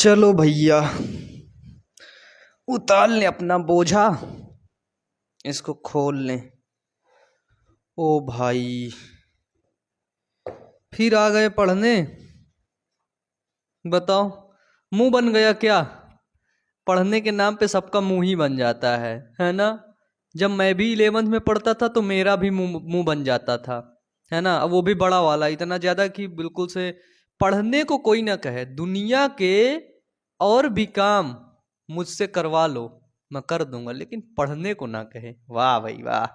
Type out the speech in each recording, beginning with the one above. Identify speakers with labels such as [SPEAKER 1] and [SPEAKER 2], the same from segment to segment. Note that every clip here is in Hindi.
[SPEAKER 1] चलो भैया, उतार लें अपना बोझा, इसको खोल लें। ओ भाई, फिर आ गए पढ़ने। बताओ, मुंह बन गया क्या? पढ़ने के नाम पे सबका मुंह ही बन जाता है ना। जब मैं भी 11th में पढ़ता था तो मेरा भी मुंह बन जाता था, है ना। अब वो भी बड़ा वाला, इतना ज्यादा कि बिल्कुल से पढ़ने को कोई ना कहे। दुनिया के और भी काम मुझसे करवा लो, मैं कर दूंगा, लेकिन पढ़ने को ना कहे। वाह भाई वाह,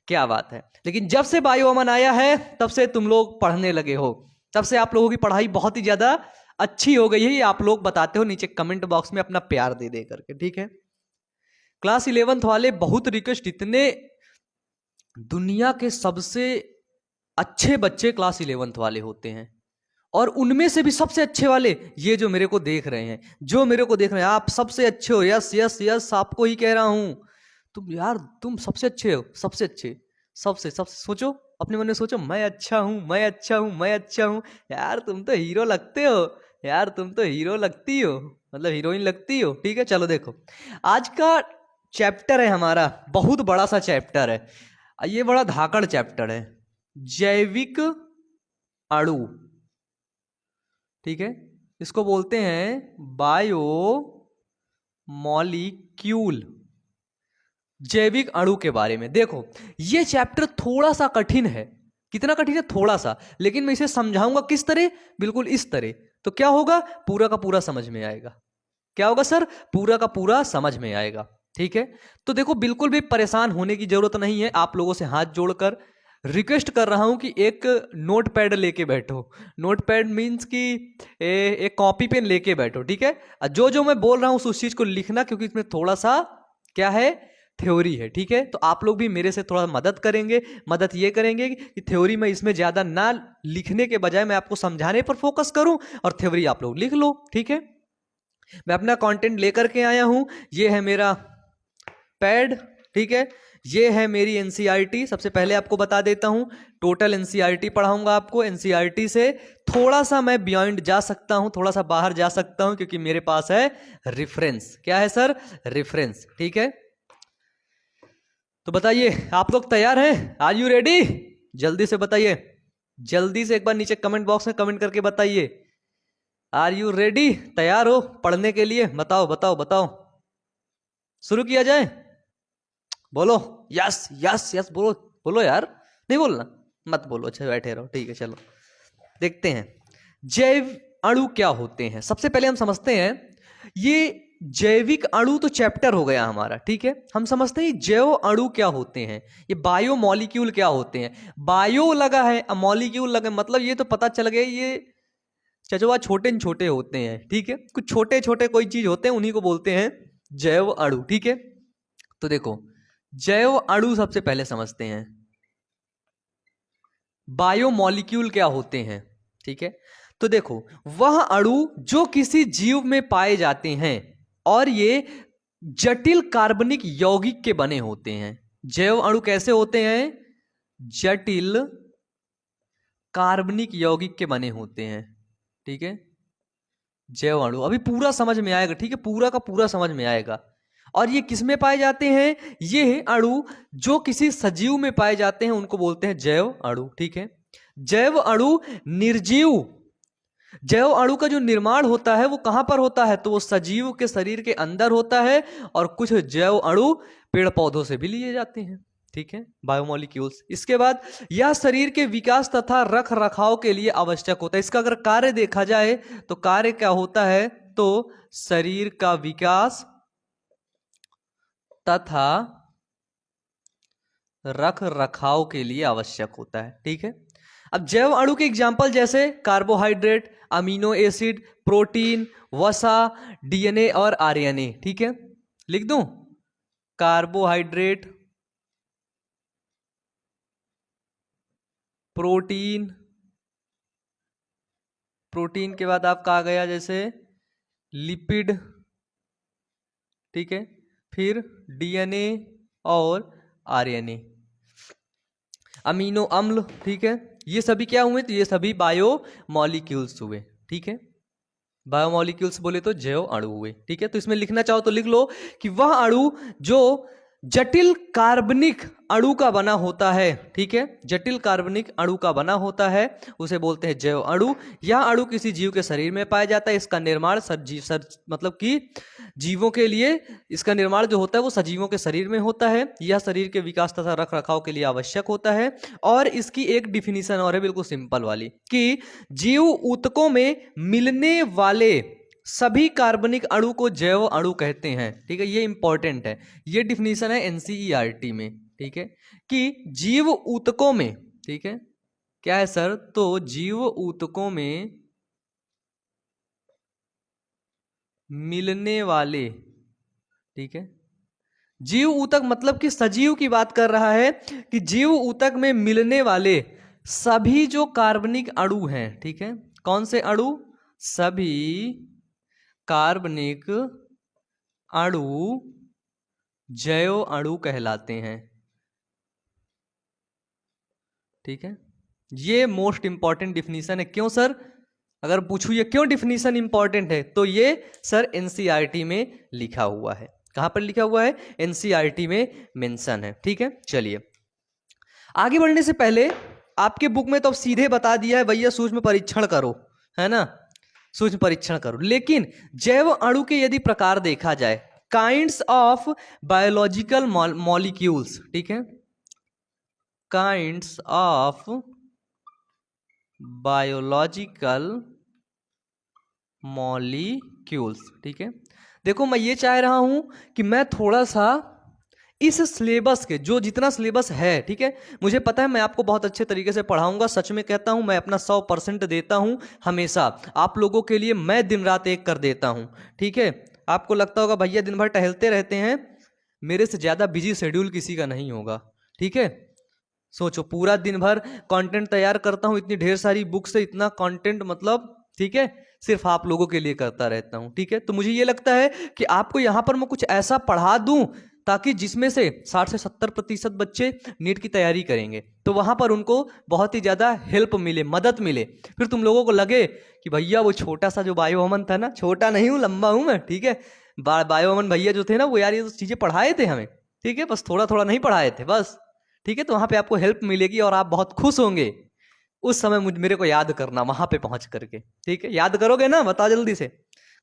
[SPEAKER 1] क्या बात है। लेकिन जब से बायो अमन आया है तब से तुम लोग पढ़ने लगे हो, तब से आप लोगों की पढ़ाई बहुत ही ज्यादा अच्छी हो गई है। ये आप लोग बताते हो नीचे कमेंट बॉक्स में अपना प्यार दे दे करके, ठीक है। क्लास 11th वाले बहुत रिक्वेस्ट, इतने दुनिया के सबसे अच्छे बच्चे क्लास 11th वाले होते हैं, और उनमें से भी सबसे अच्छे वाले ये जो मेरे को देख रहे हैं, जो मेरे को देख रहे हैं, आप सबसे अच्छे हो। यस यस यस, आपको ही कह रहा हूं। तुम यार, तुम सबसे अच्छे हो, सबसे अच्छे, सबसे सबसे। सोचो, अपने मन में सोचो, मैं अच्छा हूं, मैं अच्छा हूं, मैं अच्छा हूं। यार तुम तो हीरो लगते हो, यार तुम तो हीरो लगती हो, मतलब हीरोइन लगती हो, ठीक है। चलो देखो, आज का चैप्टर है हमारा, बहुत बड़ा सा चैप्टर है। ये बड़ा धाकड़ चैप्टर है, जैविक अणु, ठीक है। इसको बोलते हैं बायो मॉलिक्यूल, जैविक अणु के बारे में। देखो, ये चैप्टर थोड़ा सा कठिन है। कितना कठिन है? थोड़ा सा। लेकिन मैं इसे समझाऊंगा किस तरह, बिल्कुल इस तरह। तो क्या होगा, पूरा का पूरा समझ में आएगा। क्या होगा सर? पूरा का पूरा समझ में आएगा, ठीक है। तो देखो, बिल्कुल भी परेशान होने की जरूरत नहीं है। आप लोगों से हाथ जोड़कर रिक्वेस्ट कर रहा हूं कि एक नोट पैड लेके बैठो। नोट पैड मीन्स कि एक कॉपी पेन लेके बैठो, ठीक है। जो जो मैं बोल रहा हूं उस चीज को लिखना, क्योंकि इसमें थोड़ा सा क्या है, थ्योरी है, ठीक है। तो आप लोग भी मेरे से थोड़ा मदद करेंगे। मदद ये करेंगे कि थ्योरी में इसमें ज्यादा ना लिखने के बजाय मैं आपको समझाने पर फोकस करूं, और थ्योरी आप लोग लिख लो, ठीक है। मैं अपना कंटेंट लेकर के आया हूं। ये है मेरा पैड, ठीक है। ये है मेरी एनसीईआरटी। सबसे पहले आपको बता देता हूं, टोटल एनसीईआरटी पढ़ाऊंगा आपको। एनसीईआरटी से थोड़ा सा मैं बियॉन्ड जा सकता हूं, थोड़ा सा बाहर जा सकता हूं, क्योंकि मेरे पास है रेफरेंस। क्या है सर? रेफरेंस, ठीक है। तो बताइए, आप लोग तैयार हैं? Are you ready? जल्दी से बताइए, जल्दी से एक बार नीचे कमेंट बॉक्स में कमेंट करके बताइए, आर यू रेडी? तैयार हो पढ़ने के लिए? बताओ बताओ बताओ, शुरू किया जाए? बोलो यस यस यस, बोलो बोलो यार। नहीं बोलना? मत बोलो, अच्छा बैठे रहो, ठीक है। चलो देखते हैं जैव अणु क्या होते हैं। सबसे पहले हम समझते हैं, ये जैविक अणु तो चैप्टर हो गया हमारा, ठीक है। हम समझते हैं जैव अणु क्या होते हैं, ये बायो मॉलिक्यूल क्या होते हैं। बायो लगा है, मॉलिक्यूल लगा, मतलब ये तो पता चल गया ये चचवा छोटे छोटे होते हैं, ठीक है। कुछ छोटे छोटे कोई चीज होते हैं, उन्हीं को बोलते हैं जैव अणु, ठीक है। तो देखो, जैव अणु सबसे पहले समझते हैं, बायोमॉलिक्यूल क्या होते हैं, ठीक है। तो देखो, वह अणु जो किसी जीव में पाए जाते हैं और ये जटिल कार्बनिक यौगिक के बने होते हैं। जैव अणु कैसे होते हैं? जटिल कार्बनिक यौगिक के बने होते हैं, ठीक है। जैव अणु अभी पूरा समझ में आएगा, ठीक है, पूरा का पूरा समझ में आएगा। और ये किस में पाए जाते हैं? ये अणु जो किसी सजीव में पाए जाते हैं उनको बोलते हैं जैव अणु, ठीक है। जैव अणु निर्जीव, जैव अणु का जो निर्माण होता है वो कहां पर होता है? तो वो सजीव के शरीर के अंदर होता है, और कुछ जैव अणु पेड़ पौधों से भी लिए जाते हैं, ठीक है, बायोमोलिक्यूल्स। इसके बाद यह शरीर के विकास तथा रख रखाव के लिए आवश्यक होता है। इसका अगर कार्य देखा जाए तो कार्य क्या होता है? तो शरीर का विकास तथा रख रखाव के लिए आवश्यक होता है, ठीक है। अब जैव अणु के एग्जाम्पल जैसे कार्बोहाइड्रेट, अमीनो एसिड, प्रोटीन, वसा, डीएनए और आरएनए, ठीक है। लिख दूं? कार्बोहाइड्रेट, प्रोटीन, प्रोटीन के बाद आपका आ गया जैसे लिपिड, ठीक है, फिर डीएनए और आरएनए, अमीनो अम्ल, ठीक है। ये सभी क्या हुए? तो ये सभी बायो मॉलिक्यूल्स हुए, ठीक है, बायोमोलिक्यूल्स बोले तो जैव अणु हुए, ठीक है। तो इसमें लिखना चाहो तो लिख लो कि वह अणु जो जटिल कार्बनिक अणु का बना होता है, ठीक है, जटिल कार्बनिक अणु का बना होता है उसे बोलते हैं जैव अणु। यह अणु किसी जीव के शरीर में पाया जाता है। इसका निर्माण मतलब कि जीवों के लिए इसका निर्माण जो होता है वो सजीवों के शरीर में होता है। यह शरीर के विकास तथा रख रखाव के लिए आवश्यक होता है। और इसकी एक डिफिनीशन और है बिल्कुल सिंपल वाली कि जीव ऊतकों में मिलने वाले सभी कार्बनिक अणु को जैव अणु कहते हैं, ठीक है। ये इंपॉर्टेंट है, ये डिफिनीशन है एनसीईआरटी में, ठीक है, कि जीव ऊतकों में, ठीक है, क्या है सर, तो जीव ऊतकों में मिलने वाले, ठीक है, जीव ऊतक मतलब कि सजीव की बात कर रहा है कि जीव ऊतक में मिलने वाले सभी जो कार्बनिक अणु हैं, ठीक है, कौन से अणु, सभी कार्बनिक अणु जैव अणु कहलाते हैं, ठीक है। ये मोस्ट इंपॉर्टेंट डिफिनीशन है। क्यों सर, अगर पूछू ये क्यों डिफिनीशन इंपॉर्टेंट है, तो ये सर एनसीईआरटी में लिखा हुआ है। कहां पर लिखा हुआ है, एनसीईआरटी में मेंशन है, ठीक है। चलिए आगे बढ़ने से पहले आपके बुक में तो अब सीधे बता दिया है भैया सूक्ष्म परीक्षण करो, है ना, सूक्ष्म परीक्षण करो। लेकिन जैव अणु के यदि प्रकार देखा जाए, काइंड्स ऑफ बायोलॉजिकल मॉलिक्यूल्स, ठीक है, काइंड्स ऑफ बायोलॉजिकल मॉलिक्यूल्स, ठीक है। देखो मैं ये चाह रहा हूं कि मैं थोड़ा सा इस सिलेबस के जो जितना सिलेबस है, ठीक है, मुझे पता है मैं आपको बहुत अच्छे तरीके से पढ़ाऊंगा, सच में कहता हूं, मैं अपना 100% देता हूं हमेशा आप लोगों के लिए, मैं दिन रात एक कर देता हूं, ठीक है। आपको लगता होगा भैया दिन भर टहलते रहते हैं, मेरे से ज़्यादा बिजी शेड्यूल किसी का नहीं होगा, ठीक है। सोचो पूरा दिन भर कंटेंट तैयार करता हूं, इतनी ढेर सारी बुक से इतना कंटेंट, मतलब ठीक है, सिर्फ आप लोगों के लिए करता रहता हूं, ठीक है। तो मुझे ये लगता है कि आपको यहां पर मैं कुछ ऐसा पढ़ा दूं ताकि जिसमें से 60 से 70% बच्चे नीट की तैयारी करेंगे, तो वहां पर उनको बहुत ही ज्यादा हेल्प मिले, मदद मिले। फिर तुम लोगों को लगे कि भैया वो छोटा सा जो बायो अमन था ना, छोटा नहीं हूं, लंबा हूं मैं, ठीक है, बायो अमन भैया जो थे ना, वो यार ये तो चीजें पढ़ाए थे हमें, ठीक है, बस थोड़ा थोड़ा नहीं पढ़ाए थे बस, ठीक है। तो वहां पे आपको हेल्प मिलेगी और आप बहुत खुश होंगे। उस समय मेरे को याद करना वहां पे पहुंच करके, ठीक है, याद करोगे ना, बताओ जल्दी से,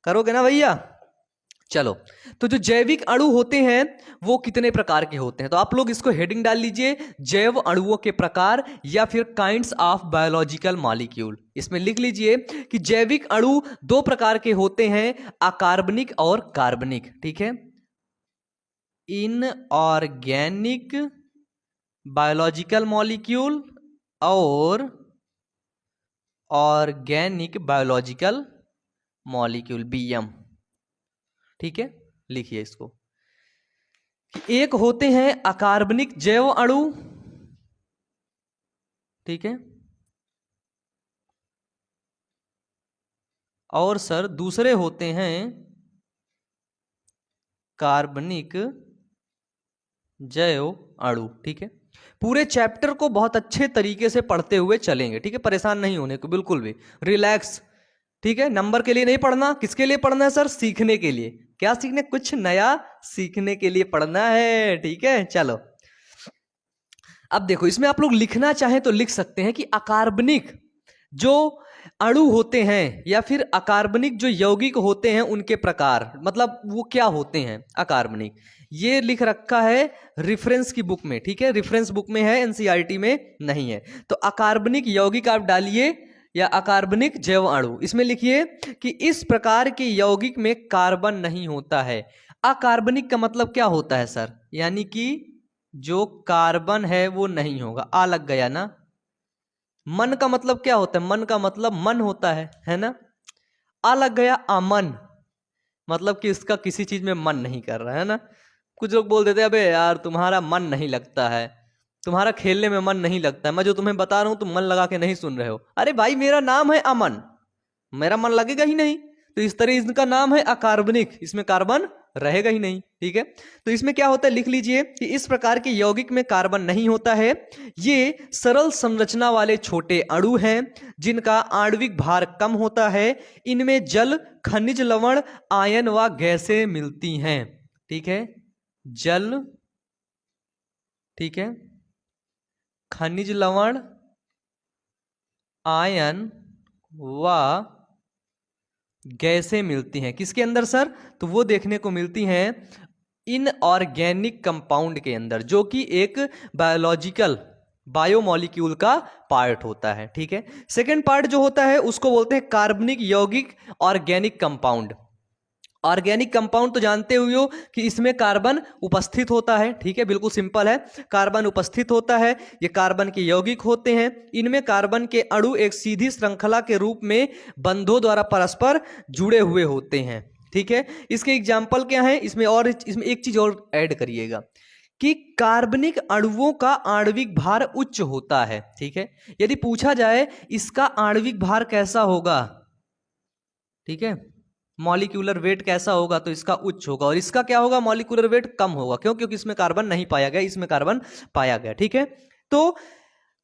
[SPEAKER 1] करोगे ना भैया। चलो, तो जो जैविक अणु होते हैं वो कितने प्रकार के होते हैं, तो आप लोग इसको हेडिंग डाल लीजिए, जैव अणुओं के प्रकार या फिर काइंड्स ऑफ बायोलॉजिकल मॉलिक्यूल। इसमें लिख लीजिए कि जैविक अणु दो प्रकार के होते हैं, अकार्बनिक और कार्बनिक, ठीक है। इनऑर्गेनिक बायोलॉजिकल मॉलिक्यूल और ऑर्गेनिक बायोलॉजिकल मॉलिक्यूल, बीएम, ठीक है। लिखिए इसको कि एक होते हैं अकार्बनिक जैव अणु, ठीक है, और सर दूसरे होते हैं कार्बनिक जैव अणु, ठीक है। पूरे चैप्टर को बहुत अच्छे तरीके से पढ़ते हुए चलेंगे, ठीक है, परेशान नहीं होने को बिल्कुल भी, रिलैक्स, ठीक है। नंबर के लिए नहीं पढ़ना, किसके लिए पढ़ना है सर, सीखने के लिए। क्या सीखने, कुछ नया सीखने के लिए पढ़ना है, ठीक है। चलो अब देखो, इसमें आप लोग लिखना चाहें तो लिख सकते हैं कि अकार्बनिक जो अणु होते हैं या फिर अकार्बनिक जो यौगिक होते हैं उनके प्रकार, मतलब वो क्या होते हैं अकार्बनिक, ये लिख रखा है रेफरेंस की बुक में, ठीक है, रेफरेंस बुक में है, एनसीईआरटी में नहीं है। तो अकार्बनिक यौगिक आप डालिए या अकार्बनिक जैव अणु, इसमें लिखिए कि इस प्रकार के यौगिक में कार्बन नहीं होता है। अकार्बनिक का मतलब क्या होता है सर, यानी कि जो कार्बन है वो नहीं होगा। आ लग गया ना। मन का मतलब क्या होता है, मन का मतलब मन होता है ना। आ लग गया अमन, मतलब कि इसका किसी चीज में मन नहीं कर रहा है ना। कुछ लोग बोल देते हैं अबे यार तुम्हारा मन नहीं लगता है, तुम्हारा खेलने में मन नहीं लगता है, मैं जो तुम्हें बता रहा हूं तुम मन लगा के नहीं सुन रहे हो। अरे भाई मेरा नाम है अमन, मेरा मन लगेगा ही नहीं, तो इस तरह इनका नाम है अकार्बनिक, इसमें कार्बन रहेगा ही नहीं। ठीक है, तो इसमें क्या होता है लिख लीजिए कि इस प्रकार के यौगिक में कार्बन नहीं होता है। ये सरल संरचना वाले छोटे अणु हैं जिनका आणविक भार कम होता है। इनमें जल, खनिज लवण, आयन व गैसें मिलती हैं। ठीक है, जल, ठीक है, खनिज लवण, आयन व गैसें मिलती हैं। किसके अंदर सर? तो वो देखने को मिलती हैं इनऑर्गेनिक कंपाउंड के अंदर, जो कि एक बायोलॉजिकल बायोमॉलिक्यूल का पार्ट होता है। ठीक है, सेकेंड पार्ट जो होता है उसको बोलते हैं कार्बनिक यौगिक ऑर्गेनिक कंपाउंड। ऑर्गेनिक कंपाउंड तो जानते हुए हो कि इसमें कार्बन उपस्थित होता है। ठीक है, बिल्कुल सिंपल है, कार्बन उपस्थित होता है। ये कार्बन के यौगिक होते हैं। इनमें कार्बन के अणु एक सीधी श्रृंखला के रूप में बंधों द्वारा परस्पर जुड़े हुए होते हैं। ठीक है, इसके एग्जाम्पल क्या है? इसमें एक चीज और ऐड करिएगा कि कार्बनिक अणुओं का आणविक भार उच्च होता है। ठीक है, यदि पूछा जाए इसका आणविक भार कैसा होगा, ठीक है, मॉलिक्यूलर वेट कैसा होगा, तो इसका उच्च होगा। और इसका क्या होगा? मॉलिक्यूलर वेट कम होगा। क्यों? क्योंकि इसमें कार्बन नहीं पाया गया, इसमें कार्बन पाया गया। ठीक है, तो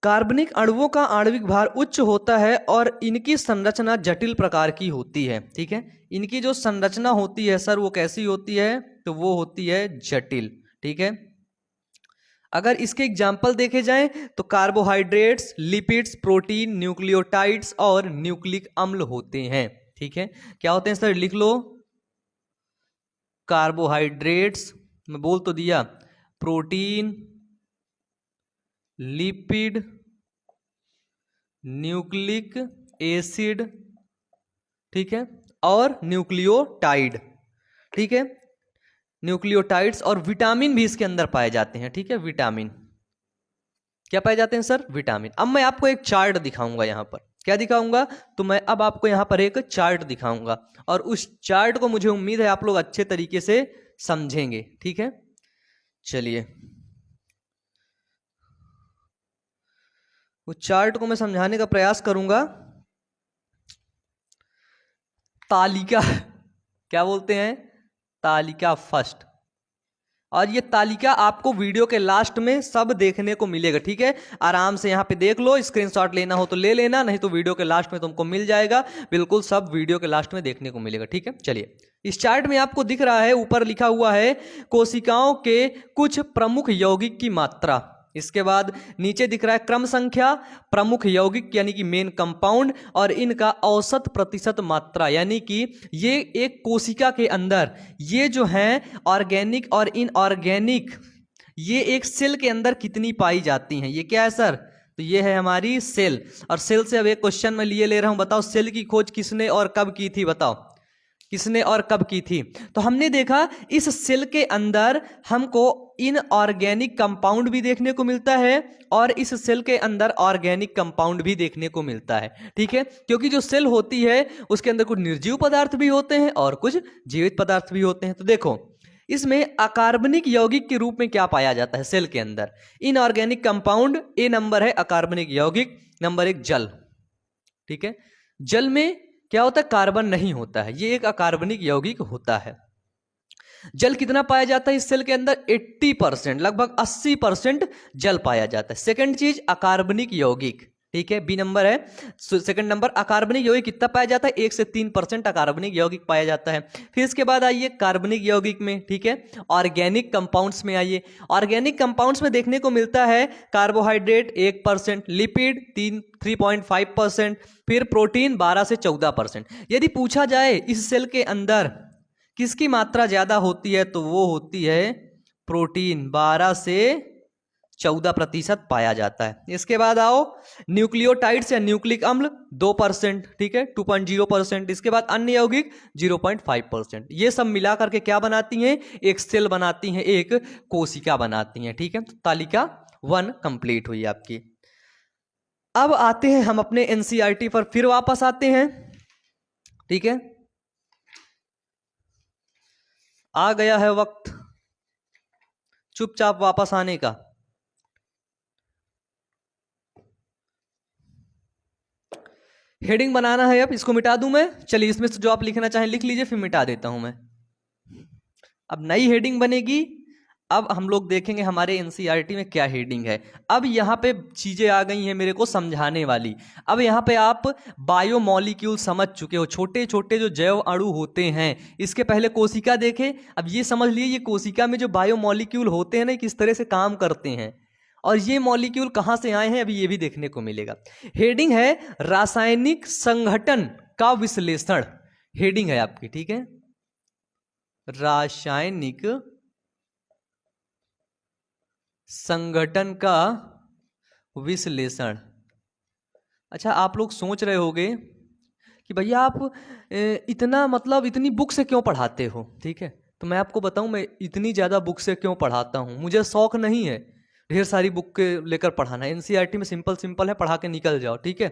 [SPEAKER 1] कार्बनिक अणुओं का आणविक भार उच्च होता है और इनकी संरचना जटिल प्रकार की होती है। ठीक है, इनकी जो संरचना होती है सर वो कैसी होती है? तो वो होती है जटिल। ठीक है, अगर इसके एग्जाम्पल देखे जाएं तो कार्बोहाइड्रेट्स, लिपिड्स, प्रोटीन, न्यूक्लियोटाइड्स और न्यूक्लिक अम्ल होते हैं। ठीक है, क्या होते हैं सर? लिख लो, कार्बोहाइड्रेट्स, मैं बोल तो दिया, प्रोटीन, लिपिड, न्यूक्लिक एसिड, ठीक है, और न्यूक्लियोटाइड। ठीक है, न्यूक्लियोटाइड्स और विटामिन भी इसके अंदर पाए जाते हैं। ठीक है, विटामिन क्या पाए जाते हैं सर? विटामिन। अब मैं आपको एक चार्ट दिखाऊंगा, यहां पर क्या दिखाऊंगा? तो मैं अब आपको यहां पर एक चार्ट दिखाऊंगा और उस चार्ट को मुझे उम्मीद है आप लोग अच्छे तरीके से समझेंगे। ठीक है, चलिए उस चार्ट को मैं समझाने का प्रयास करूंगा। तालिका क्या बोलते हैं? तालिका फर्स्ट। और ये तालिका आपको वीडियो के लास्ट में सब देखने को मिलेगा। ठीक है, आराम से यहाँ पे देख लो, स्क्रीनशॉट लेना हो तो ले लेना, नहीं तो वीडियो के लास्ट में तुमको मिल जाएगा। बिल्कुल सब वीडियो के लास्ट में देखने को मिलेगा। ठीक है, चलिए इस चार्ट में आपको दिख रहा है, ऊपर लिखा हुआ है कोशिकाओं के कुछ प्रमुख यौगिक की मात्रा। इसके बाद नीचे दिख रहा है क्रम संख्या, प्रमुख यौगिक यानी कि मेन कंपाउंड, और इनका औसत प्रतिशत मात्रा, यानी कि ये एक कोशिका के अंदर ये जो है ऑर्गेनिक और इनऑर्गेनिक, ये एक सेल के अंदर कितनी पाई जाती हैं। ये क्या है सर? तो ये है हमारी सेल। और सेल से अब एक क्वेश्चन मैं लिए ले रहा हूं, बताओ सेल की खोज किसने और कब की थी? बताओ किसने और कब की थी? तो हमने देखा इस सेल के अंदर हमको इनऑर्गेनिक कंपाउंड भी देखने को मिलता है और इस सेल के अंदर ऑर्गेनिक कंपाउंड भी देखने को मिलता है। ठीक है, क्योंकि जो सेल होती है उसके अंदर कुछ निर्जीव पदार्थ भी होते हैं और कुछ जीवित पदार्थ भी होते हैं। तो देखो इसमें अकार्बनिक यौगिक के रूप में क्या पाया जाता है सेल के अंदर? Inorganic compound. ए नंबर है अकार्बनिक यौगिक, नंबर 1 जल। ठीक है, जल में क्या होता है? कार्बन नहीं होता है, ये एक अकार्बनिक यौगिक होता है। जल कितना पाया जाता है इस सेल के अंदर? 80%, लगभग 80% जल पाया जाता है। सेकंड चीज अकार्बनिक यौगिक। ठीक है, बी नंबर है। सेकंड नंबर अकार्बनिक यौगिक कितना पाया जाता है? 1 से 3% अकार्बनिक यौगिक पाया जाता है। फिर इसके बाद आइए कार्बनिक यौगिक में। ठीक है, ऑर्गेनिक कंपाउंड्स में आइए। ऑर्गेनिक कंपाउंड्स में देखने को मिलता है कार्बोहाइड्रेट 1%, लिपिड 3.5%, फिर प्रोटीन 12 से 14%। यदि पूछा जाए इस सेल के अंदर किसकी मात्रा ज्यादा होती है, तो वो होती है प्रोटीन, 12 से 14% पाया जाता है। इसके बाद आओ न्यूक्लियोटाइड्स या न्यूक्लिक अम्ल 2%, ठीक है, 2.0%। इसके बाद अन्य यौगिक 0.5%। ये सब मिला करके क्या बनाती हैं? एक सेल बनाती हैं, एक कोशिका बनाती हैं। ठीक है, तो तालिका 1 कंप्लीट हुई आपकी। अब आते हैं हम अपने एनसीईआरटी पर फिर वापस आते हैं। ठीक है, आ गया है वक्त चुपचाप वापस आने का। हेडिंग बनाना है, अब इसको मिटा दूं मैं, चलिए इसमें से जो आप लिखना चाहें लिख लीजिए, फिर मिटा देता हूं मैं। अब नई हेडिंग बनेगी। अब हम लोग देखेंगे हमारे एनसीईआरटी में क्या हेडिंग है। अब यहाँ पे चीजें आ गई हैं मेरे को समझाने वाली। अब यहाँ पे आप बायोमॉलिक्यूल समझ चुके हो, छोटे छोटे जो जैव अणु होते हैं। इसके पहले कोशिका देखे, अब ये समझ लिए ये कोशिका में जो बायोमॉलिक्यूल होते हैं ना, किस तरह से काम करते हैं, और ये मॉलिक्यूल कहाँ से आए हैं अभी ये भी देखने को मिलेगा। हेडिंग है रासायनिक संघटन का विश्लेषण, हेडिंग है आपकी, ठीक है, रासायनिक संगठन का विश्लेषण। अच्छा, आप लोग सोच रहे होंगे कि भैया आप इतना मतलब इतनी बुक से क्यों पढ़ाते हो, ठीक है, तो मैं आपको बताऊं मैं इतनी ज़्यादा बुक से क्यों पढ़ाता हूं। मुझे शौक नहीं है ढेर सारी बुक के लेकर पढ़ाना। एनसीईआरटी में सिंपल सिंपल है, पढ़ा के निकल जाओ, ठीक है।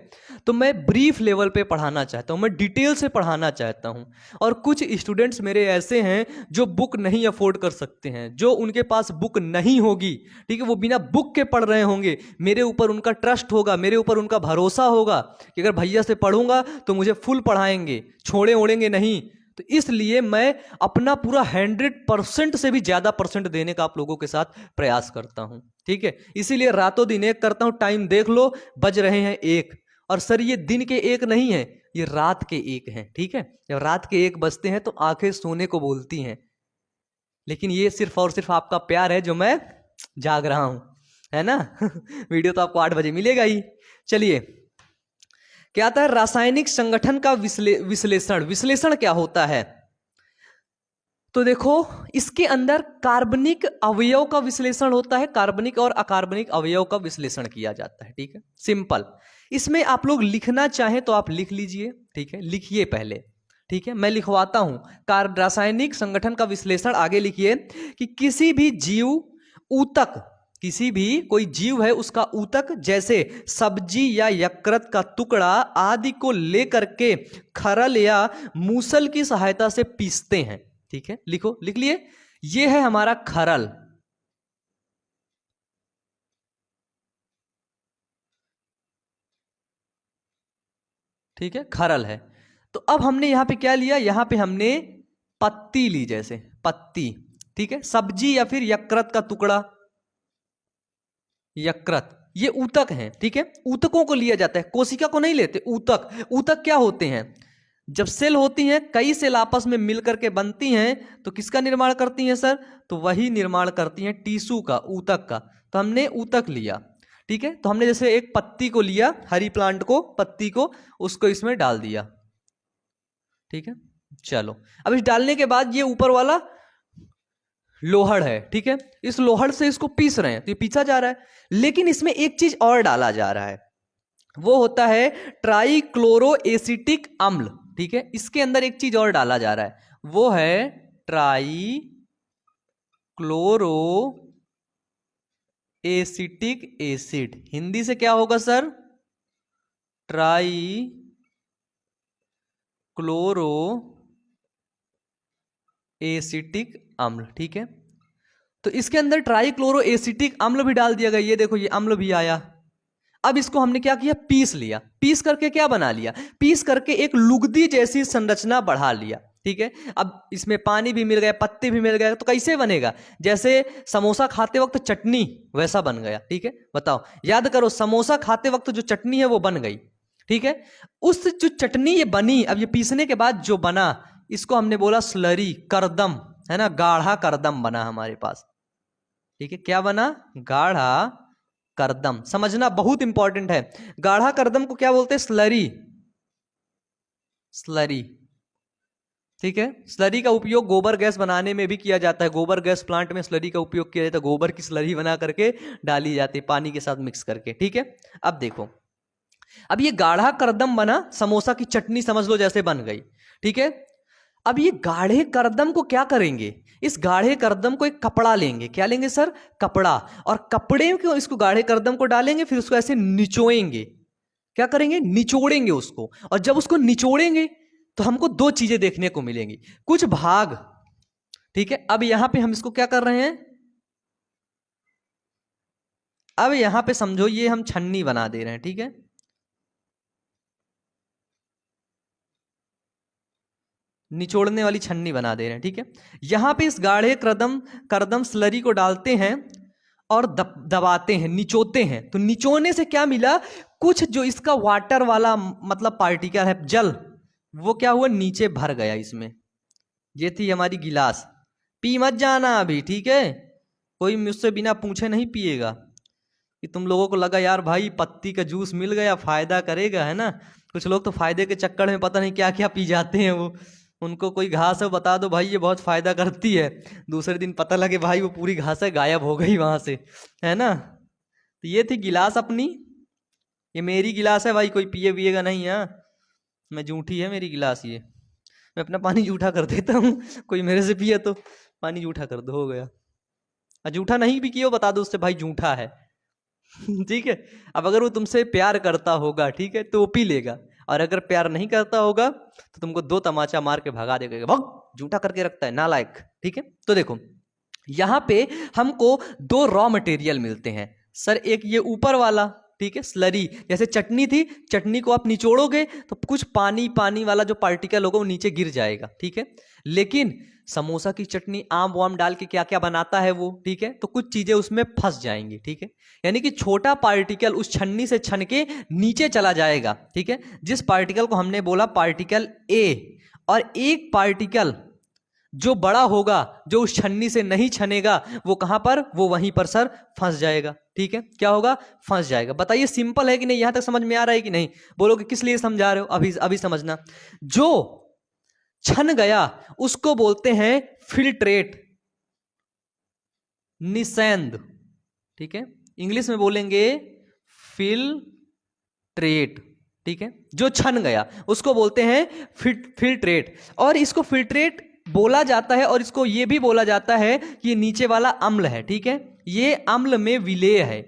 [SPEAKER 1] तो मैं ब्रीफ लेवल पे पढ़ाना चाहता हूँ, मैं डिटेल से पढ़ाना चाहता हूँ। और कुछ स्टूडेंट्स मेरे ऐसे हैं जो बुक नहीं अफोर्ड कर सकते हैं, जो उनके पास बुक नहीं होगी, ठीक है, वो बिना बुक के पढ़ रहे होंगे। मेरे ऊपर उनका ट्रस्ट होगा, मेरे ऊपर उनका भरोसा होगा कि अगर भैया से पढ़ूंगा तो मुझे फुल पढ़ाएंगे, छोड़े ओढ़ेंगे नहीं। तो इसलिए मैं अपना पूरा 100% से भी ज्यादा परसेंट देने का आप लोगों के साथ प्रयास करता हूं, ठीक है। इसीलिए रातों दिन एक करता हूं। टाइम देख लो, बज रहे हैं 1, और सर ये दिन के 1 नहीं है, ये रात के 1 हैं, ठीक है। जब रात के 1 बजते हैं तो आंखें सोने को बोलती हैं, लेकिन ये सिर्फ और सिर्फ आपका प्यार है जो मैं जाग रहा हूं, है ना। वीडियो तो आपको 8 बजे मिलेगा ही। चलिए, क्या आता है रासायनिक संगठन का विश्लेषण। विश्लेषण क्या होता है, तो देखो इसके अंदर कार्बनिक अवयव का विश्लेषण होता है, कार्बनिक और अकार्बनिक अवयव का विश्लेषण किया जाता है, ठीक है, सिंपल। इसमें आप लोग लिखना चाहें तो आप लिख लीजिए, ठीक है, लिखिए पहले, ठीक है, मैं लिखवाता हूं। रासायनिक संगठन का विश्लेषण, आगे लिखिए कि किसी भी जीव ऊतक, किसी भी कोई जीव है उसका ऊतक, जैसे सब्जी या यकृत का टुकड़ा आदि को लेकर के खरल या मूसल की सहायता से पीसते हैं, ठीक है, लिखो, लिख लिए, ये है हमारा खरल, ठीक है, खरल है। तो अब हमने यहां पे क्या लिया, यहां पे हमने पत्ती ली, जैसे पत्ती, ठीक है, सब्जी या फिर यकृत का टुकड़ा, यकृत, ये ऊतक हैं, ठीक है, ऊतकों को लिया जाता है, कोशिका को नहीं लेते। ऊतक, ऊतक क्या होते हैं, जब सेल होती हैं, कई सेल आपस में मिलकर के बनती हैं, तो किसका निर्माण करती हैं सर, तो वही निर्माण करती हैं टीशू का, ऊतक का। तो हमने ऊतक लिया, ठीक है, तो हमने जैसे एक पत्ती को लिया, हरी प्लांट को, पत्ती को, उसको इसमें डाल दिया, ठीक है। चलो, अब इस डालने के बाद ये ऊपर वाला लोहड़ है, ठीक है, इस लोहड़ से इसको पीस रहे हैं, तो ये पीसा जा रहा है। लेकिन इसमें एक चीज और डाला जा रहा है, वो होता है ट्राइक्लोरोएसिटिक अम्ल, ठीक है, इसके अंदर एक चीज और डाला जा रहा है, वो है ट्राइक्लोरोएसिटिक एसिड। हिंदी से क्या होगा सर, ट्राइक्लोरोएसिटिक अम्ल, ठीक है। तो इसके अंदर ट्राइक्लोरोएसिटिक अम्ल भी डाल दिया गया, ये देखो ये अम्ल भी आया। अब इसको हमने क्या किया, पीस लिया, पीस करके क्या बना लिया, पीस करके एक लुगदी जैसी संरचना बढ़ा लिया, ठीक है। अब इसमें पानी भी मिल गया, पत्ते भी मिल गए, तो कैसे बनेगा, जैसे समोसा खाते वक्त चटनी वैसा बन गया, ठीक है। बताओ, याद करो, समोसा खाते वक्त जो चटनी है वो बन गई, ठीक है। उस जो चटनी ये बनी, अब ये पीसने के बाद जो बना, इसको हमने बोला स्लरी, करदम, है ना, गाढ़ा करदम बना हमारे पास, ठीक है। क्या बना, गाढ़ा करदम, समझना बहुत इंपॉर्टेंट है। गाढ़ा करदम को क्या बोलते हैं, स्लरी, स्लरी, ठीक है। स्लरी का उपयोग गोबर गैस बनाने में भी किया जाता है, गोबर गैस प्लांट में स्लरी का उपयोग किया जाता है, गोबर की स्लरी बना करके डाली जाती है पानी के साथ मिक्स करके, ठीक है। अब देखो, अब ये गाढ़ा करदम बना, समोसा की चटनी समझ लो जैसे बन गई, ठीक है। अब ये गाढ़े करदम को क्या करेंगे, इस गाढ़े करदम को एक कपड़ा लेंगे, क्या लेंगे सर, कपड़ा, और कपड़े को इसको गाढ़े करदम को डालेंगे, फिर उसको ऐसे निचोड़ेंगे, क्या करेंगे, निचोड़ेंगे उसको। और जब उसको निचोड़ेंगे तो हमको 2 चीजें देखने को मिलेंगी, कुछ भाग, ठीक है। अब यहां पे हम इसको क्या कर रहे हैं, अब यहां पे समझो ये हम छन्नी बना दे रहे हैं, ठीक है। निचोड़ने वाली छन्नी बना दे रहे हैं, ठीक है। यहां पे इस गाढ़े करदम स्लरी को डालते हैं और दबाते हैं, निचोते हैं। तो निचोने से क्या मिला, कुछ जो इसका वाटर वाला मतलब पार्टिकल है, जल, वो क्या हुआ, नीचे भर गया इसमें। ये थी हमारी गिलास। पी मत जाना अभी, ठीक है, कोई मुझसे बिना पूछे नहीं पिएगा, कि तुम लोगों को लगा यार भाई पत्ती का जूस मिल गया, फायदा करेगा, है ना। कुछ लोग तो फायदे के चक्कर में पता नहीं क्या क्या पी जाते हैं। वो उनको कोई घास है बता दो भाई ये बहुत फायदा करती है, दूसरे दिन पता लगे भाई वो पूरी घास है गायब हो गई वहां से, है ना। तो ये थी गिलास अपनी, ये मेरी गिलास है भाई, कोई पिए पिएगा नहीं। हाँ, मैं जूठी है मेरी गिलास, ये मैं अपना पानी जूठा कर देता हूँ, कोई मेरे से पिए तो पानी जूठा कर दो, हो गया। जूठा नहीं भी किया बता दो उससे भाई जूठा है ठीक है। अब अगर वो तुमसे प्यार करता होगा, ठीक है, तो वो पी लेगा, और अगर प्यार नहीं करता होगा तो तुमको 2 तमाचा मार के भगा देगा, भाग जूठा करके रखता है नालायक, ठीक है। तो देखो यहां पे हमको 2 रॉ मटेरियल मिलते हैं सर। एक ये ऊपर वाला, ठीक है, स्लरी, जैसे चटनी थी, चटनी को आप निचोड़ोगे तो कुछ पानी पानी वाला जो पार्टिकल होगा वो नीचे गिर जाएगा, ठीक है। लेकिन समोसा की चटनी आम वाम डाल के क्या क्या बनाता है वो, ठीक है, तो कुछ चीजें उसमें फंस जाएंगी, ठीक है। यानी कि छोटा पार्टिकल उस छन्नी से छन के नीचे चला जाएगा, ठीक है। जिस पार्टिकल को हमने बोला पार्टिकल ए, और एक पार्टिकल जो बड़ा होगा, जो उस छन्नी से नहीं छनेगा, वो कहां पर, वो वहीं पर सर फंस जाएगा, ठीक है। क्या होगा, फंस जाएगा। बताइए सिंपल है कि नहीं, यहां तक समझ में आ रहा है कि नहीं, बोलोगे किस लिए समझा रहे हो, अभी समझना। जो छन गया उसको बोलते हैं फिल्ट्रेट, निसैंद, ठीक है, इंग्लिश में बोलेंगे फिल्ट्रेट, ठीक है। जो छन गया उसको बोलते हैं फिल्ट्रेट, और इसको फिल्ट्रेट बोला जाता है, और इसको यह भी बोला जाता है कि ये नीचे वाला अम्ल है, ठीक है, ये अम्ल में विलेय है।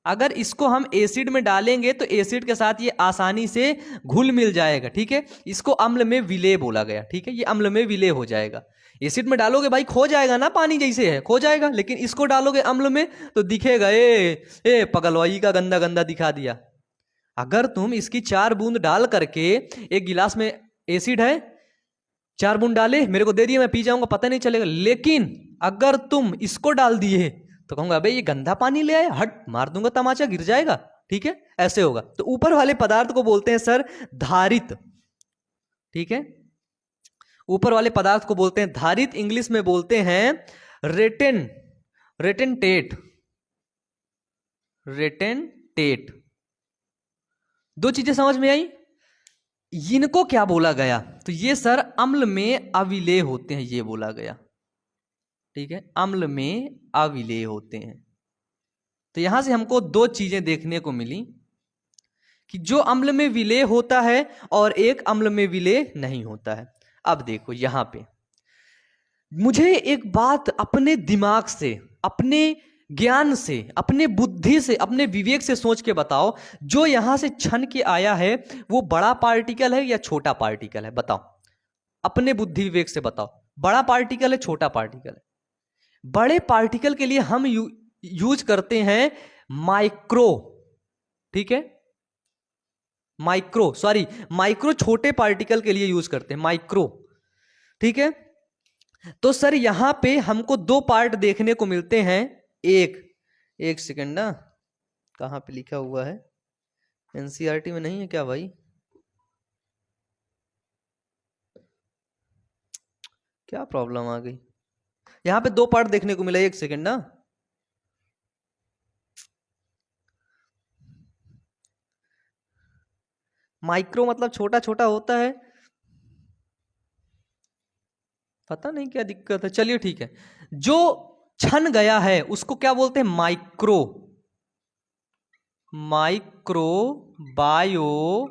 [SPEAKER 1] अगर इसको हम एसिड में डालेंगे तो एसिड के साथ ये आसानी से घुल मिल जाएगा, ठीक है। इसको अम्ल में विलेय बोला गया, ठीक है, ये अम्ल में विलेय हो जाएगा। एसिड में डालोगे भाई खो जाएगा ना, पानी जैसे है खो जाएगा, लेकिन इसको डालोगे अम्ल में तो दिखेगा, ए पगलवाई का गंदा गंदा दिखा दिया। अगर तुम इसकी 4 बूंद डाल करके, एक गिलास में एसिड है, 4 बूंद डाले मेरे को दे दिए, मैं पी जाऊंगा पता नहीं चलेगा। लेकिन अगर तुम इसको डाल दिए तो कहूंगा अबे ये गंदा पानी ले आए, हट, मार दूंगा तमाचा, गिर जाएगा, ठीक है, ऐसे होगा। तो ऊपर वाले पदार्थ को बोलते हैं सर धारित, ठीक है, ऊपर वाले पदार्थ को बोलते हैं धारित, इंग्लिश में बोलते हैं रेटेंटेट। 2 चीजें समझ में आई। इनको क्या बोला गया, तो ये सर अम्ल में अविलेय होते हैं, ये बोला गया, ठीक है, अम्ल में अविलेय होते हैं। तो यहां से हमको 2 चीजें देखने को मिली, कि जो अम्ल में विलेय होता है और एक अम्ल में विलेय नहीं होता है। अब देखो यहां पे मुझे एक बात अपने दिमाग से, अपने ज्ञान से, अपने बुद्धि से, अपने विवेक से सोच के बताओ, जो यहां से छन के आया है वो बड़ा पार्टिकल है या छोटा पार्टिकल है, बताओ, अपने बुद्धि विवेक से बताओ, बड़ा पार्टिकल है छोटा पार्टिकल है। बड़े पार्टिकल के लिए हम यूज करते हैं माइक्रो, ठीक है, माइक्रो छोटे पार्टिकल के लिए यूज करते हैं माइक्रो, ठीक है। तो सर यहां पे हमको 2 पार्ट देखने को मिलते हैं। एक सेकंड ना, कहां पे लिखा हुआ है, एनसीईआरटी में नहीं है क्या भाई, क्या प्रॉब्लम आ गई। यहां पे 2 पार्ट देखने को मिला, एक सेकंड ना, माइक्रो मतलब छोटा छोटा होता है, पता नहीं क्या दिक्कत है, चलिए ठीक है। जो छन गया है उसको क्या बोलते हैं, माइक्रो बायो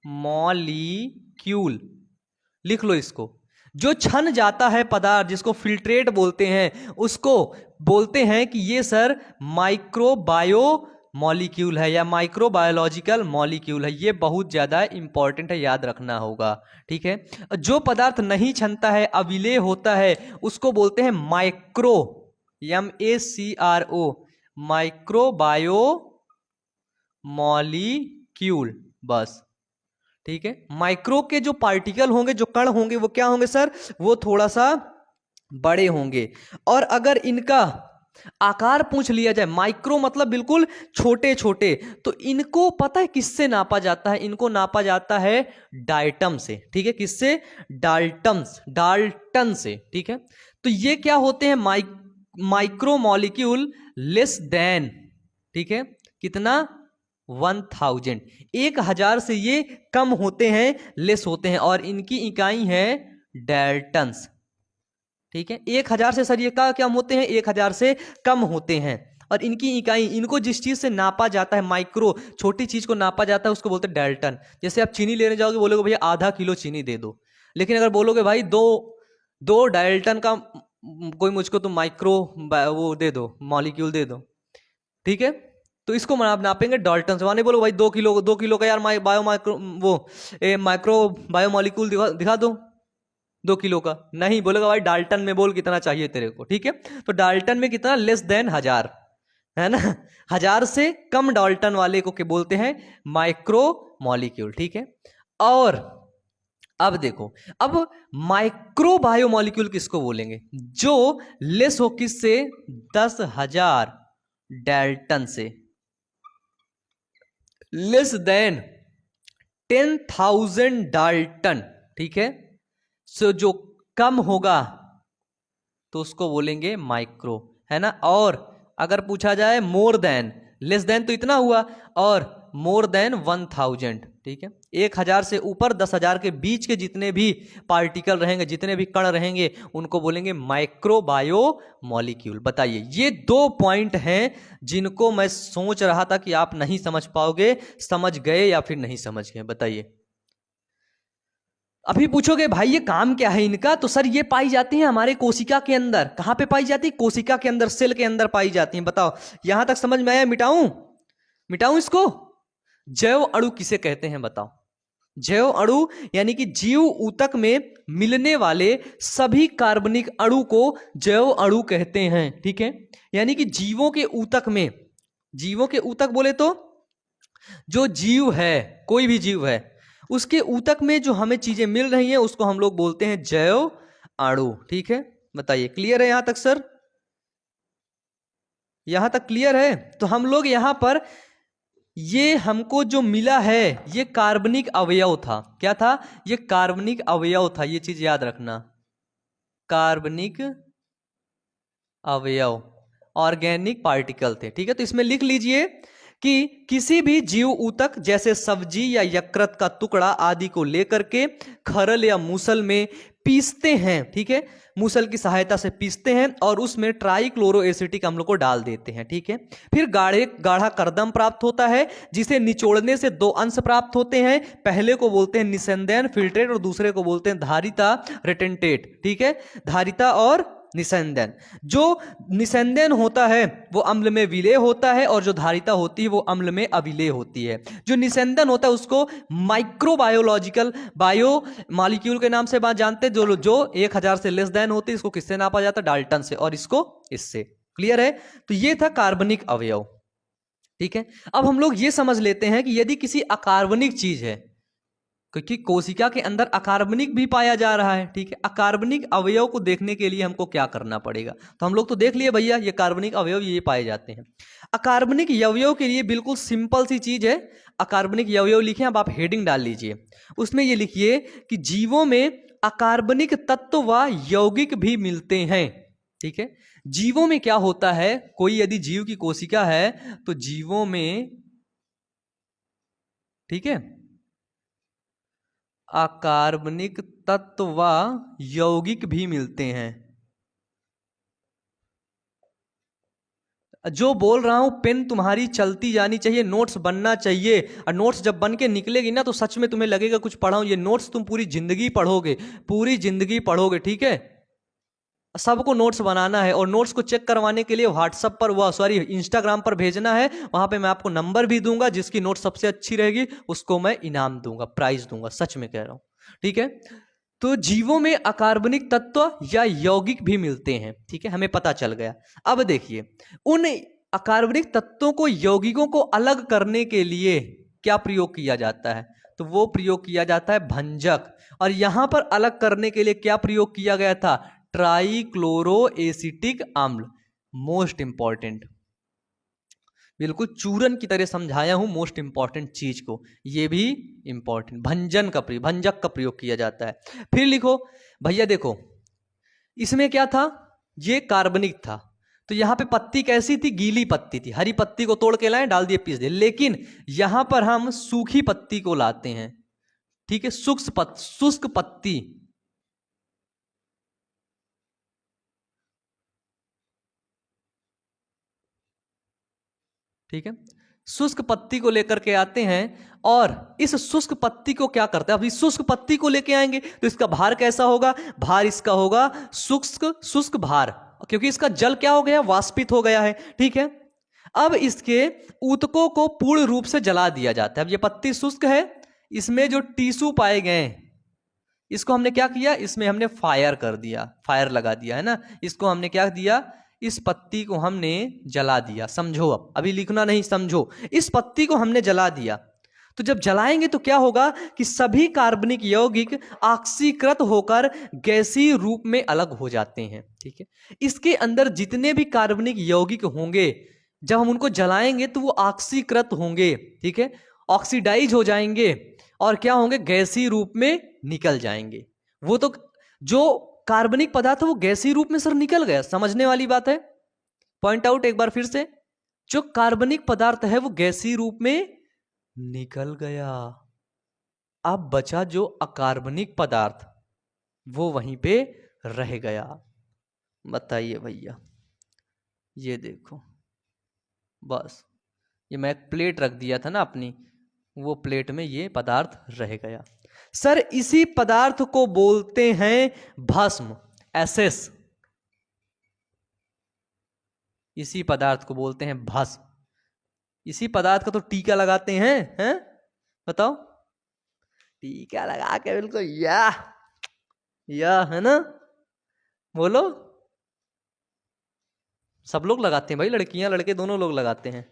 [SPEAKER 1] मॉलिक्यूल, लिख लो इसको। जो छन जाता है पदार्थ, जिसको फिल्ट्रेट बोलते हैं, उसको बोलते हैं कि ये सर माइक्रो बायो मॉलिक्यूल है या माइक्रोबायोलॉजिकल मॉलिक्यूल है। ये बहुत ज्यादा इंपॉर्टेंट है, याद रखना होगा, ठीक है। जो पदार्थ नहीं छनता है, अविलेय होता है, उसको बोलते हैं माइक्रो, MACRO, माइक्रोबायो मॉलिक्यूल, बस, ठीक है। माइक्रो के जो पार्टिकल होंगे, जो कण होंगे, वो क्या होंगे सर? वो थोड़ा सा बड़े होंगे। और अगर इनका आकार पूछ लिया जाए, माइक्रो मतलब बिल्कुल छोटे छोटे, तो इनको पता है किससे नापा जाता है? इनको नापा जाता है डाल्टन से। ठीक है, किससे? डाल्टन से। ठीक है, तो ये क्या होते हैं? माइक्रो मॉलिक्यूल लेस देन, ठीक है, कितना? 1000, 1000 से ये कम होते हैं, लेस होते हैं, और इनकी इकाई है डाल्टन्स। ठीक है, 1000 से सर ये क्या होते हैं? 1000 से कम होते हैं, और इनकी इकाई, इनको जिस चीज से नापा जाता है, माइक्रो छोटी चीज को नापा जाता है, उसको बोलते हैं डाल्टन। जैसे आप चीनी लेने जाओगे, बोलोगे भैया आधा किलो चीनी दे दो, लेकिन अगर बोलोगे भाई दो डाल्टन का कोई मुझको तुम माइक्रो वो दे दो, मॉलिक्यूल दे दो, ठीक है, तो इसको नापेंगे डाल्टन से। माने बोलो भाई 2 किलो का यार माइक्रो बायोमॉलिक्यूल दिखा दो 2 किलो का। नहीं, बोलेगा भाई डाल्टन में बोल कितना चाहिए तेरे को। ठीक है, तो डाल्टन में कितना? लेस देन 1000, है ना। 1000 से कम डाल्टन वाले को क्या बोलते हैं? Micro molecule. ठीक है, और अब देखो, अब माइक्रो बायोमॉलिक्यूल किसको बोलेंगे? जो लेस हो किससे? 10,000 डाल्टन से, लेस देन 10,000 डाल्टन। ठीक है, सो जो कम होगा तो उसको बोलेंगे माइक्रो, है ना। और अगर पूछा जाए मोर देन, लेस देन तो इतना हुआ, और मोर देन 1000, ठीक है, 1000 से ऊपर 10,000 के बीच के जितने भी पार्टिकल रहेंगे, जितने भी कण रहेंगे, उनको बोलेंगे माइक्रो बायो मॉलिक्यूल। बताइए, ये 2 पॉइंट हैं जिनको मैं सोच रहा था कि आप नहीं समझ पाओगे, समझ गए या फिर नहीं समझ गए? बताइए। अभी पूछोगे भाई ये काम क्या है इनका, तो सर ये पाई जाती है हमारे कोशिका के अंदर। कहां पे पाई जाती है? कोशिका के अंदर, सेल के अंदर पाई जाती है। बताओ, यहां तक समझ में आया? मिटाऊं इसको? जैव अणु किसे कहते हैं? बताओ। जैव अणु यानी कि जीव ऊतक में मिलने वाले सभी कार्बनिक अणु को जैव अणु कहते हैं। ठीक है, यानी कि जीवों के ऊतक में, जीवों के ऊतक बोले तो जो जीव है, कोई भी जीव है, उसके ऊतक में जो हमें चीजें मिल रही हैं, उसको हम लोग बोलते हैं जैव अणु। ठीक है, बताइए, क्लियर है यहां तक सर? यहां तक क्लियर है? तो हम लोग यहां पर, ये हमको जो मिला है, ये कार्बनिक अवयव था। क्या था? ये कार्बनिक अवयव था, ये चीज याद रखना, कार्बनिक अवयव, ऑर्गेनिक पार्टिकल थे। ठीक है, तो इसमें लिख लीजिए कि किसी भी जीव ऊतक, जैसे सब्जी या यकृत का टुकड़ा आदि को लेकर के खरल या मूसल में पीसते हैं। ठीक है, मूसल की सहायता से पीसते हैं, और उसमें ट्राइक्लोरोएसिटिक अम्ल को डाल देते हैं। ठीक है, फिर गाढ़ा कर्दम प्राप्त होता है, जिसे निचोड़ने से 2 अंश प्राप्त होते हैं। पहले को बोलते हैं निस्यंदन फिल्ट्रेट, और दूसरे को बोलते हैं धारिता रेटेंटेट। ठीक है, धारिता और निस्यंदन। जो निस्यंदन होता है वो अम्ल में विलेय होता है, और जो धारिता होती है वो अम्ल में अविलेय होती है। जो निस्यंदन होता है उसको माइक्रोबायोलॉजिकल बायो मॉलिक्यूल के नाम से बात जानते हैं। जो 1000 से लेस देन होती है, इसको किससे नापा जाता है? डाल्टन से, और इसको इससे। क्लियर है? तो ये था कार्बनिक अवयव। ठीक है, अब हम लोग ये समझ लेते हैं कि यदि किसी अकार्बनिक चीज है, क्योंकि कोशिका के अंदर अकार्बनिक भी पाया जा रहा है। ठीक है, अकार्बनिक अवयव को देखने के लिए हमको क्या करना पड़ेगा? तो हम लोग तो देख लिए भैया, ये कार्बनिक अवयव ये पाए जाते हैं। अकार्बनिक अवयव के लिए बिल्कुल सिंपल सी चीज है। अकार्बनिक अवयव लिखे, अब आप हेडिंग डाल लीजिए, उसमें ये लिखिए कि जीवों में अकार्बनिक तत्व व यौगिक भी मिलते हैं। ठीक है, जीवों में क्या होता है? कोई यदि जीव की कोशिका है, तो जीवों में, ठीक है, अकार्बनिक तत्व व यौगिक भी मिलते हैं। जो बोल रहा हूं, पेन तुम्हारी चलती जानी चाहिए, नोट्स बनना चाहिए, और नोट्स जब बन के निकलेगी ना, तो सच में तुम्हें लगेगा कुछ पढ़ा हूं। ये नोट्स तुम पूरी जिंदगी पढ़ोगे, पूरी जिंदगी पढ़ोगे। ठीक है, सबको नोट्स बनाना है, और नोट्स को चेक करवाने के लिए व्हाट्सएप पर, इंस्टाग्राम पर भेजना है। वहां पे मैं आपको नंबर भी दूंगा, जिसकी नोट सबसे अच्छी रहेगी उसको मैं इनाम दूंगा, प्राइज दूंगा, सच में कह रहा हूं। ठीक है, तो जीवों में अकार्बनिक तत्व या यौगिक भी मिलते हैं। ठीक है, हमें पता चल गया। अब देखिए, उन अकार्बनिक तत्वों को, यौगिकों को अलग करने के लिए क्या प्रयोग किया जाता है? तो वो प्रयोग किया जाता है भंजक। और यहां पर अलग करने के लिए क्या प्रयोग किया गया था? ट्राइक्लोरो एसिटिक अम्ल। मोस्ट इंपॉर्टेंट, बिल्कुल चूरन की तरह समझाया हूं मोस्ट इंपॉर्टेंट चीज को, ये भी इंपॉर्टेंट। भंजक का प्रयोग किया जाता है। फिर लिखो भैया, देखो इसमें क्या था, ये कार्बनिक था, तो यहां पे पत्ती कैसी थी? गीली पत्ती थी। हरी पत्ती को तोड़ के लाए, डाल दिए, पीस दिए। लेकिन यहां पर हम सूखी पत्ती को लाते हैं, ठीक है, शुष्क पत्ती। ठीक है, शुष्क पत्ती को लेकर के आते हैं और इस शुष्क पत्ती को क्या करते हैं? अभी शुष्क पत्ती को लेके आएंगे तो इसका भार कैसा होगा? भार इसका होगा शुष्क भार, क्योंकि इसका जल क्या हो गया? वाष्पित हो गया है। ठीक है, अब इसके ऊतकों को पूर्ण रूप से जला दिया जाता है। अब ये पत्ती शुष्क है, इसमें जो टिश्यू पाए गए इसको हमने क्या किया? इसमें हमने फायर कर दिया, फायर लगा दिया है ना। इसको हमने क्या दिया? इस पत्ती को हमने जला दिया। समझो, अब अभी लिखना नहीं, समझो। इस पत्ती को हमने जला दिया, तो जब जलाएंगे तो क्या होगा कि सभी कार्बनिक यौगिक ऑक्सीकृत होकर गैसीय रूप में अलग हो जाते हैं। ठीक है, इसके अंदर जितने भी कार्बनिक यौगिक होंगे, जब हम उनको जलाएंगे तो वो ऑक्सीकृत होंगे। ठीक है, ऑक्सीडाइज हो जाएंगे और क्या होंगे? गैसीय रूप में निकल जाएंगे। वो तो जो कार्बनिक पदार्थ है वो गैसीय रूप में सर निकल गया, समझने वाली बात है। पॉइंट आउट एक बार फिर से, जो कार्बनिक पदार्थ है वो गैसीय रूप में निकल गया। अब बचा जो अकार्बनिक पदार्थ, वो वहीं पे रह गया। बताइए भैया, ये देखो, बस ये मैं एक प्लेट रख दिया था ना अपनी, वो प्लेट में ये पदार्थ रह गया। सर इसी पदार्थ को बोलते हैं भस्म, एसेस। इसी पदार्थ को बोलते हैं भस्म। इसी पदार्थ का तो टीका लगाते हैं, बताओ, टीका लगा के बिल्कुल या है ना, बोलो। सब लोग लगाते हैं भाई, लड़कियां लड़के दोनों लोग लगाते हैं।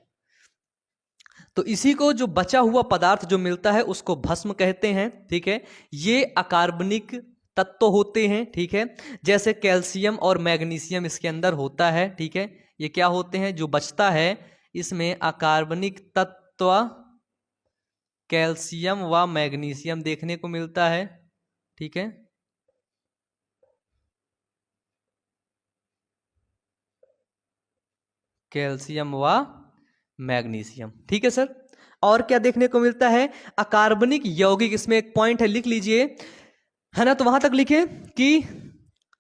[SPEAKER 1] तो इसी को जो बचा हुआ पदार्थ जो मिलता है उसको भस्म कहते हैं। ठीक है, ये अकार्बनिक तत्व होते हैं। ठीक है, जैसे कैल्शियम और मैग्नीशियम इसके अंदर होता है। ठीक है, ये क्या होते हैं? जो बचता है इसमें अकार्बनिक तत्व कैल्शियम व मैग्नीशियम देखने को मिलता है। ठीक है, कैल्शियम व मैग्नीशियम। ठीक है सर, और क्या देखने को मिलता है? अकार्बनिक यौगिक, इसमें एक पॉइंट है, लिख लीजिए, है ना। तो वहां तक लिखे कि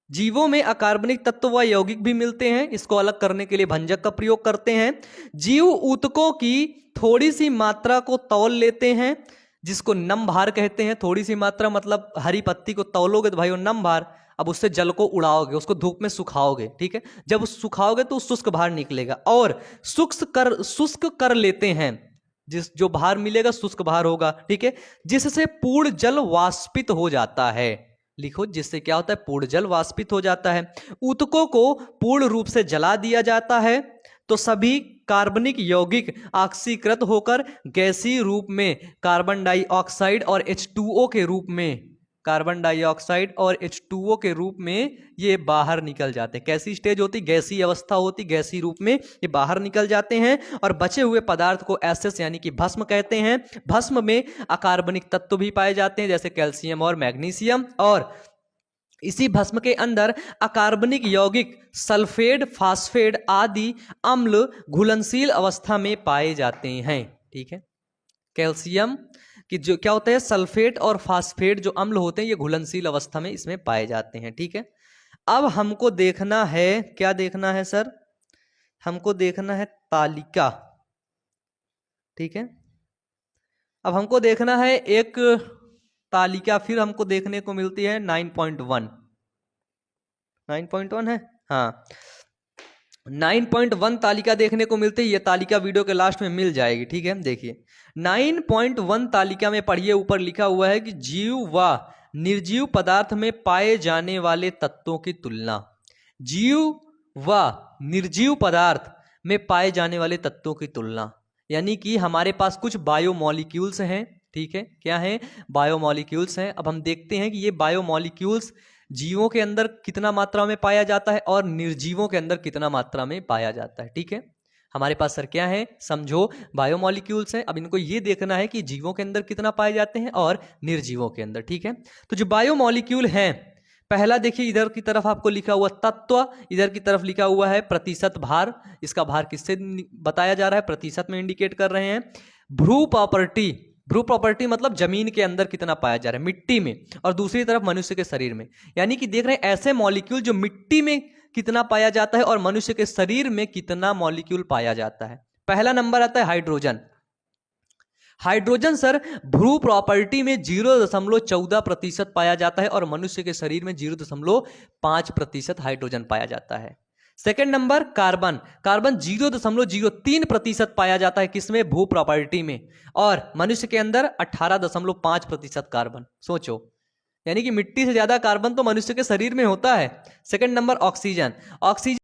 [SPEAKER 1] जीवों में अकार्बनिक तत्व व यौगिक भी मिलते हैं, इसको अलग करने के लिए भंजक का प्रयोग करते हैं। जीव ऊतकों की थोड़ी सी मात्रा को तौल लेते हैं, जिसको नम भार कहते हैं। थोड़ी सी मात्रा मतलब हरी पत्ती को तौलोगे तो भाई वो नम भार, अब उससे जल को उड़ाओगे, उसको धूप में सुखाओगे। ठीक है, जब सुखाओगे तो शुष्क भार निकलेगा, और शुष्क कर लेते हैं, जो भार मिलेगा शुष्क भार होगा। ठीक है, जिससे पूर्ण जल वाष्पित हो जाता है। लिखो, जिससे क्या होता है? पूर्ण जल वाष्पित हो जाता है। ऊतकों को पूर्ण रूप से जला दिया जाता है तो सभी कार्बनिक यौगिक ऑक्सीकृत होकर गैसीय रूप में कार्बन डाइऑक्साइड और H2O के रूप में, कार्बन डाइऑक्साइड और H2O के रूप में ये बाहर निकल जाते हैं। कैसी स्टेज होती? गैसीय अवस्था होती, गैसीय रूप में ये बाहर निकल जाते हैं। और बचे हुए पदार्थ को एसेस यानी कि भस्म कहते हैं। भस्म में अकार्बनिक तत्व भी पाए जाते हैं, जैसे कैल्शियम और मैग्नीशियम, और इसी भस्म के अंदर अकार्बनिक यौगिक सल्फेट, फास्फेट आदि अम्ल घुलनशील अवस्था में पाए जाते हैं। ठीक है, कैल्शियम कि जो क्या होता है, सल्फेट और फास्फेट जो अम्ल होते हैं ये घुलनशील अवस्था में इसमें पाए जाते हैं। ठीक है, अब हमको देखना है, क्या देखना है सर? हमको देखना है तालिका। ठीक है, अब हमको देखना है एक तालिका, फिर हमको देखने को मिलती है 9.1। 9.1 है, हाँ, 9.1 तालिका देखने को मिलती है। ये तालिका वीडियो के लास्ट में मिल जाएगी। ठीक है, देखिए 9.1 तालिका में पढ़िए, ऊपर लिखा हुआ है कि जीव व निर्जीव पदार्थ में पाए जाने वाले तत्वों की तुलना। जीव व निर्जीव पदार्थ में पाए जाने वाले तत्वों की तुलना, यानी कि हमारे पास कुछ बायोमॉलिक्यूल्स हैं, ठीक है, क्या है, बायोमॉलिक्यूल्स हैं। अब हम देखते हैं कि ये बायोमॉलिक्यूल्स जीवों के अंदर कितना मात्रा में पाया जाता है और निर्जीवों के अंदर कितना मात्रा में पाया जाता है। ठीक है, हमारे पास सर क्या है, समझो बायोमॉलिक्यूल्स हैं। अब इनको ये देखना है कि जीवों के अंदर कितना पाए जाते हैं और निर्जीवों के अंदर। ठीक है, तो जो बायोमॉलिक्यूल हैं, पहला देखिए इधर की तरफ आपको लिखा हुआ तत्व, इधर की तरफ लिखा हुआ है प्रतिशत भार। इसका भार किससे बताया जा रहा है, प्रतिशत में इंडिकेट कर रहे हैं। भ्रू प्रॉपर्टी, भ्रू प्रॉपर्टी मतलब जमीन के अंदर कितना पाया जा रहा है, मिट्टी में, और दूसरी तरफ मनुष्य के शरीर में। यानी कि देख रहे हैं ऐसे मॉलिक्यूल जो मिट्टी में कितना पाया जाता है और मनुष्य के शरीर में कितना मॉलिक्यूल पाया जाता है। पहला नंबर आता है हाइड्रोजन। हाइड्रोजन सर भ्रू प्रॉपर्टी में 0.14% पाया जाता है और मनुष्य के शरीर में 0.5% हाइड्रोजन पाया जाता है। सेकेंड नंबर कार्बन, कार्बन 0.03% पाया जाता है किसमें, भू प्रॉपर्टी में, और मनुष्य के अंदर 18.5% कार्बन। सोचो, यानी कि मिट्टी से ज्यादा कार्बन तो मनुष्य के शरीर में होता है। Second number oxygen, oxygen